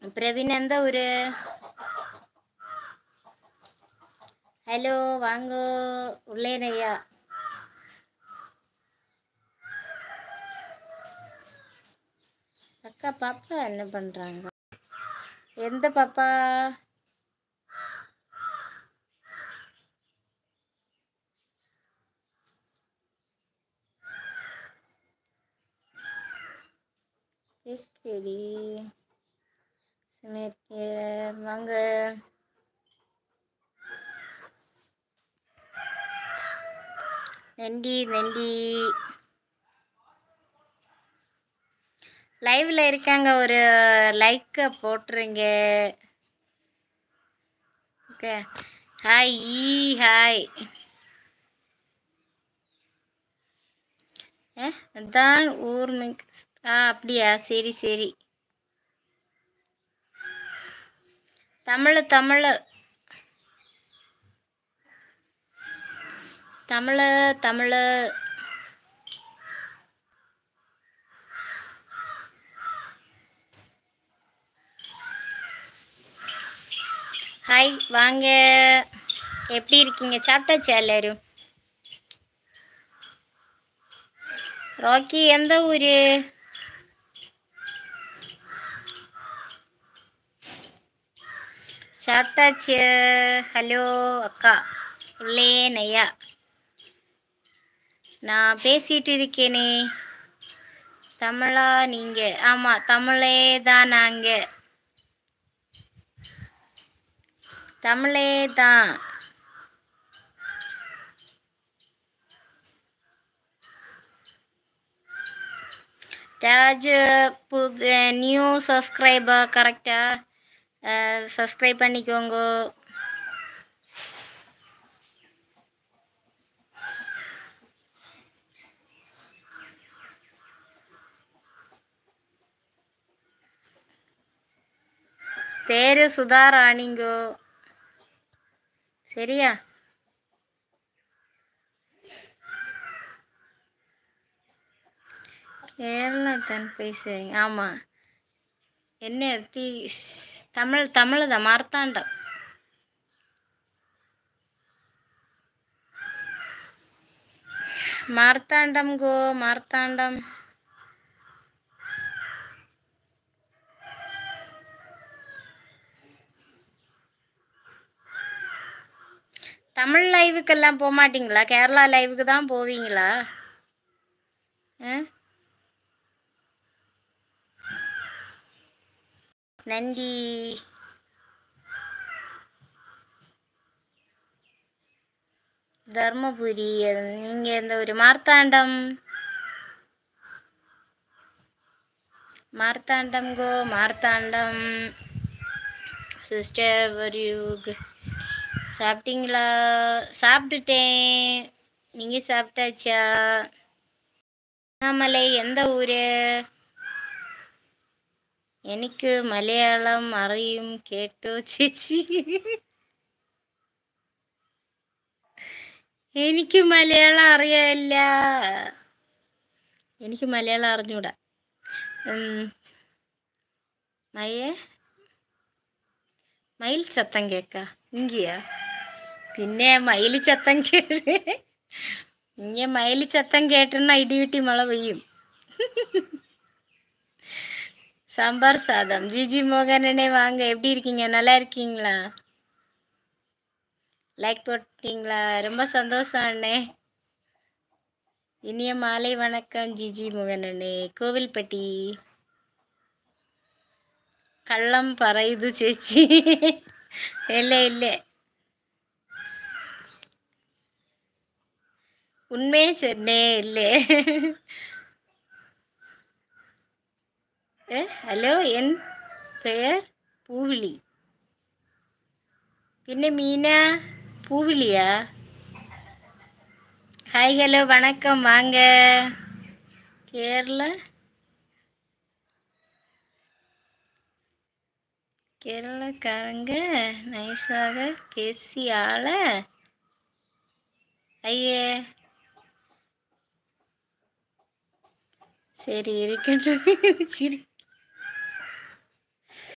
பிரவீன் எந்த ஊரு? ஹலோ வாங்க உள்ளேனையா. அக்கா பாப்பா என்ன பண்றாங்க? எந்த பாப்பா? கேடி வாங்க. நன்றி நன்றி. லைவ்ல இருக்காங்க, ஒரு லைக்க போட்டுருங்க. ஓகே. Hi hi. அதான் ஊர் மிக்ஸ். அப்படியா, சரி சரி. தமிழ் தமிழ் தமிழ் தமிழ். ஹாய் வாங்க. எப்படி இருக்கீங்க? சாப்பிட்டாச்சா எல்லாரும்? ராக்கி எந்த ஊரு? சாப்பிட்டாச்சு. ஹலோ அக்கா உள்ளே நையா. நான் பேசிட்டு இருக்கேனே. தமிழா நீங்க? ஆமா தமிழே தான். நாங்க தமிழே தான். ராஜ் நியூ சப்ஸ்கிரைபர் கரெக்டா? சப்ஸ்கிரைப் பண்ணிக்கோங்க. பேரு சுதா ராணிங்கோ. சரியா? கேரளா தான் பேசுறீங்க? ஆமா. என்ன தமிழ் தமிழ் தான். மார்த்தாண்டம். மார்த்தாண்டம் கோ மார்த்தாண்டம். தமிழ் லைவுக்கெல்லாம் போக மாட்டீங்களா? கேரளா லைவுக்கு தான் போவீங்களா? நன்றி. தர்மபுரி. நீங்க எந்த ஒரு? மார்த்தாண்டம். மார்த்தாண்டம் கோ மார்த்தாண்டம். சிஸ்டர் சாப்பிட்டீங்களா? சாப்பிட்டுட்டேன். நீங்க சாப்பிட்டாச்சா? அண்ணாமலை எந்த ஊரு? எனக்கு மலையாளம் அறியும் கேட்டோ ചേച്ചി. എനിക്ക് മലയാളം അറിയില്ല. എനിക്ക് മലയാളം അറിഞ്ഞൂടാ. മയിൽ ചത്തം കേക്ക ഇങ്ങയാ? പിന്നെ മയിൽ ചത്തം കേട്ട് ഇങ്ങ മയിൽ ചത്തം കേട്ടുന്ന ഇടിവിട്ടി മഴ പെയ്യും. சாம்பார் சாதம். ஜிஜி மோகனனே வாங்க. எப்படி இருக்கீங்க? நல்லா இருக்கீங்களா? லைக் போட்டீங்களா? ரொம்ப சந்தோஷம் அண்ணே. இனிய மாலை வணக்கம் ஜிஜி மோகனனே. கோவில்பட்டி. கள்ளம் பறையுது சேச்சி. இல்லை இல்லை, உண்மையே சொன்னே. இல்லை. ஹலோ, என் பெயர் பூவிலி. பின்ன மீனா பூவிலியா? ஹாய் ஹலோ வணக்கம் வாங்க. கேரளக்காரங்க நைஸாக பேசி ஆள. ஐயே சரி இருக்கட்டும். சரி